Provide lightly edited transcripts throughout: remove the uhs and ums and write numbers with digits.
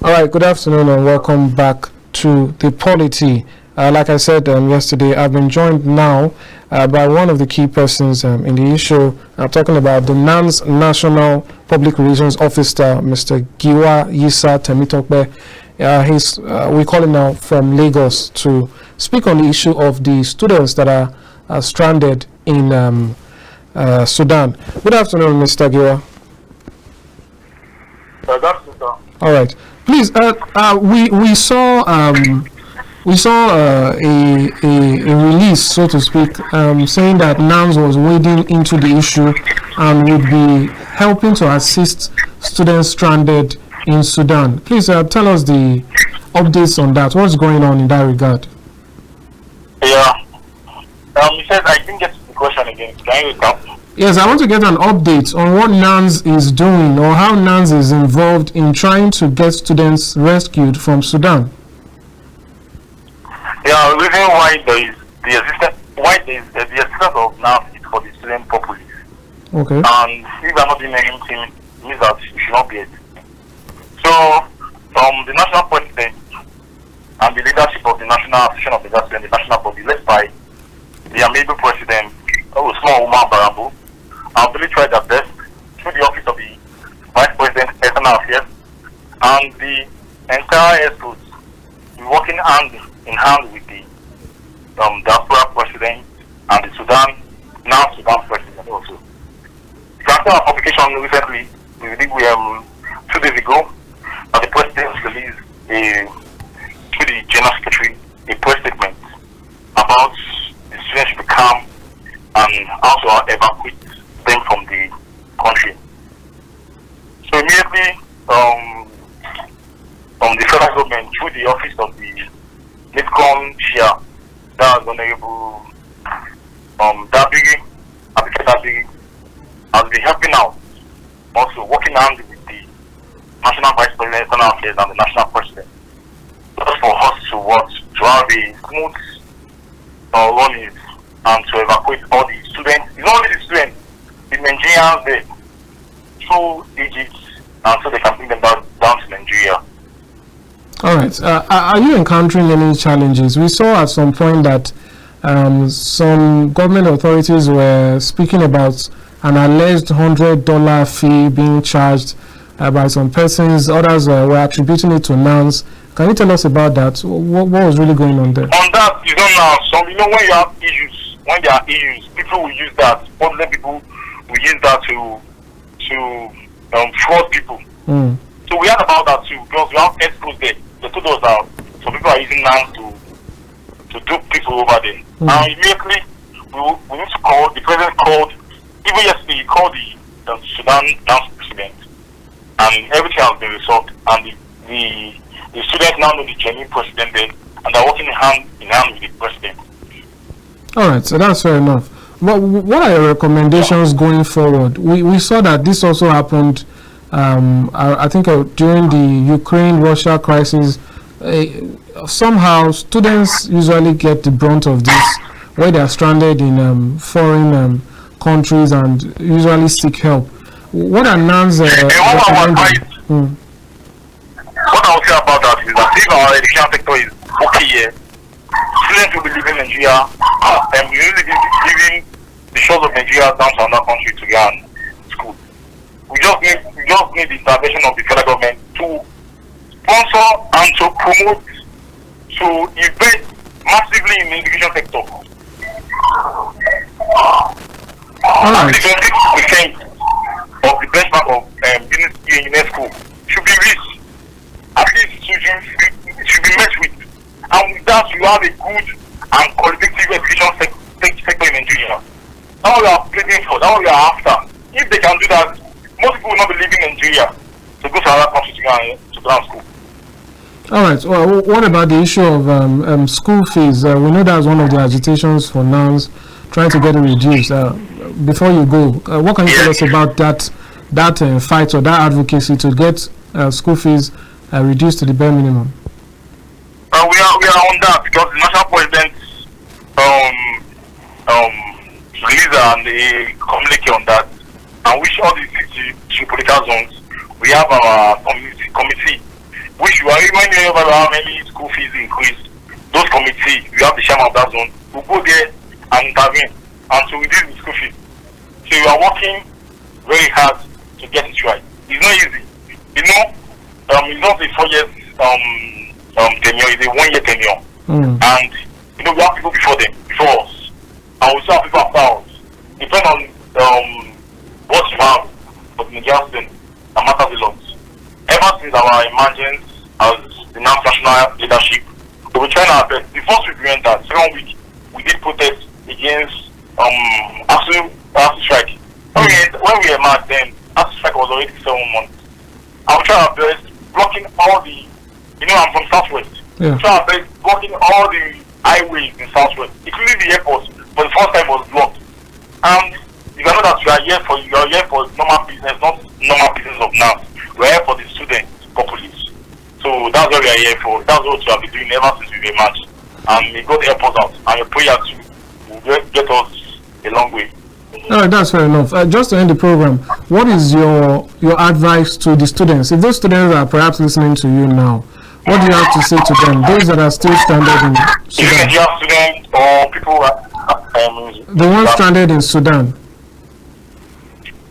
All right, good afternoon and welcome back to the Polity. Like I said yesterday, I've been joined now by one of the key persons in the issue. I'm talking about the NANS National Public Relations Officer, Mr. Giwa Yisa Temitokbe. We call him now from Lagos to speak on the issue of the students that are stranded in Sudan. Good afternoon, Mr. Giwa. Good afternoon. All right. Please, we saw a release, so to speak, saying that NANS was wading into the issue and would be helping to assist students stranded in Sudan. Please tell us the updates on that. What's going on in that regard? Yeah. He said I didn't get the question again. Can you recap? Yes, I want to get an update on what NANS is doing or how NANS is involved in trying to get students rescued from Sudan. Yeah, the reason why there is the existence of NANS is for the student purposes. Okay. And if you are not doing anything, it means that you should not be it. So, the national president and the leadership of the National Association of the national body, led by the amiable president, small woman Barambu, have really tried their best through the office of the Vice President, External Affairs, and the entire ESCOs, working hand in hand with the diaspora president and the Sudan president also. You can see our publication recently, 2 days ago, that the president released to the General Secretary a press statement about the students should be calm and also evacuate them from the country. So immediately, the federal government, through the office of the NIPCOM chair, that was Honorable Dabiri, has been helping out, also working hand with the National Vice President, External Affairs, and the National President, just for us to have a smooth running and to evacuate all the students. It's not only the students, the Nigerians there, through Egypt, and so they can bring them down to Nigeria. All right. Are you encountering any challenges? We saw at some point that some government authorities were speaking about an alleged $100 fee being charged by some persons. Others were attributing it to NANS. Can you tell us about that? What was really going on there? On that, you don't know. So, when you have issues, when there are issues, people will use that. Other people will use that to fraud people. So we heard about that too, because we have experts there. They told us that some people are using NANS to dupe people over there. Now immediately we need to call. The president called. Even yesterday he called the Sudan NANS president, and everything has been resolved. And the students now know the genuine president there, and they're working hand in hand with the president. All right, so that's fair enough. But what are your recommendations going forward? We saw that this also happened, I think, during the Ukraine-Russia crisis. Somehow, students usually get the brunt of this, where they are stranded in foreign countries and usually seek help. What are NANS recommending? What I would say about that is that if our education sector is okay here, students will be leaving Nigeria and we will be leaving the shores of Nigeria down to another country to go and school. We just need the intervention of the federal government to sponsor and to promote, to invest massively in the education sector. At least 20% of the benchmark of business here in UNESCO should be reached. At least it should be met with. And with that, you have a good and qualitative education sector in Nigeria. That's what we are pleading for, that's what we are after. If they can do that, most people will not be leaving Nigeria to go to another country to go to school. All right. Well, what about the issue of school fees? We know that's one of the agitations for NANS, trying to get it reduced. Before you go, what can you tell us about that fight or that advocacy to get school fees reduced to the bare minimum? We are on that because the national president released a communique on that, and which all the 60 political zones we have our committee which you are when you ever have any school fees increase, those committee, you have the chairman of that zone, will go there and intervene and to reduce the school fees. So you are working very hard to get it right. It's not easy. It's not a 4 years tenure, it's a 1 year tenure. And we have people before us. And we still have people after us. Depending on what you have for the Nigerian student, that matters a lot. Ever since our emergence as the national leadership, we were trying our best. The first week we entered, second week, we did protest against ASU strike. When we emerged then, ASU strike was already 7 months. I will try our best, blocking all the, I'm from Southwest. Yeah. Try our best, blocking all the highways in Southwest, including the airport. For the first time was blocked. And you know that you are here for normal business, not normal business of NANS. We are here for the students, populace. So that's what we are here for. That's what we have been doing ever since we emerged. And may God help us out. And your prayer too will get us a long way. All right, that's fair enough. Just to end the program, what is your advice to the students? If those students are perhaps listening to you now, what do you have to say to them? Those that are still stranded in Sudan. If you have students or people the ones stranded in Sudan.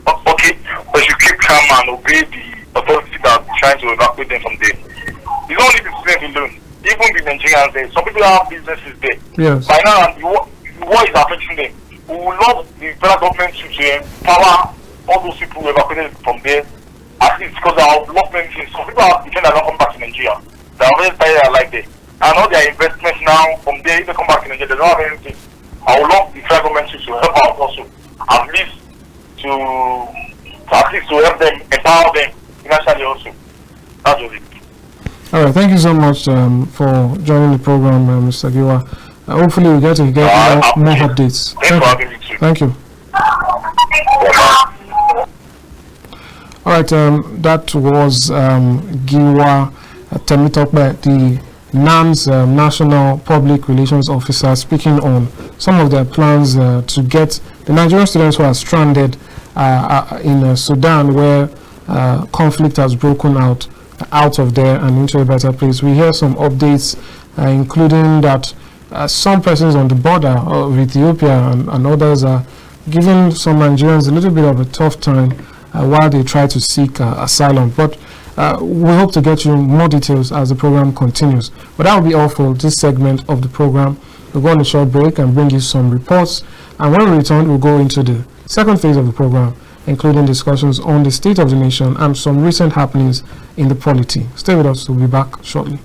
Okay, but you keep calm and obey the authorities that are trying to evacuate them from there. It's not only the students alone, even the Nigerians there. Some people have businesses there. Yes. By now, the war is affecting them. We would love the federal government to empower all those people who evacuated from there, at least because they have lost many things. Some people have defended not come back to Nigeria. They are very tired like that. And all their investments now, from there, if they come back to Nigeria, they don't have anything. I would love the federal government to help out also, at least to help them, empower them financially also. That's what it is. All right, thank you so much for joining the program, Mr. Giwa. Hopefully we get more updates. Thanks for having me too. Thank you. All right, that was Giwa Temitokbe, the NANS National Public Relations Officer, speaking on some of their plans to get the Nigerian students who are stranded in Sudan, where conflict has broken out of there and into a better place. We hear some updates, including that some persons on the border of Ethiopia and others are giving some Nigerians a little bit of a tough time while they try to seek asylum. But we hope to get you more details as the program continues. But that will be all for this segment of the program. We'll go on a short break and bring you some reports. And when we return, we'll go into the second phase of the program, including discussions on the state of the nation and some recent happenings in the polity. Stay with us. We'll be back shortly.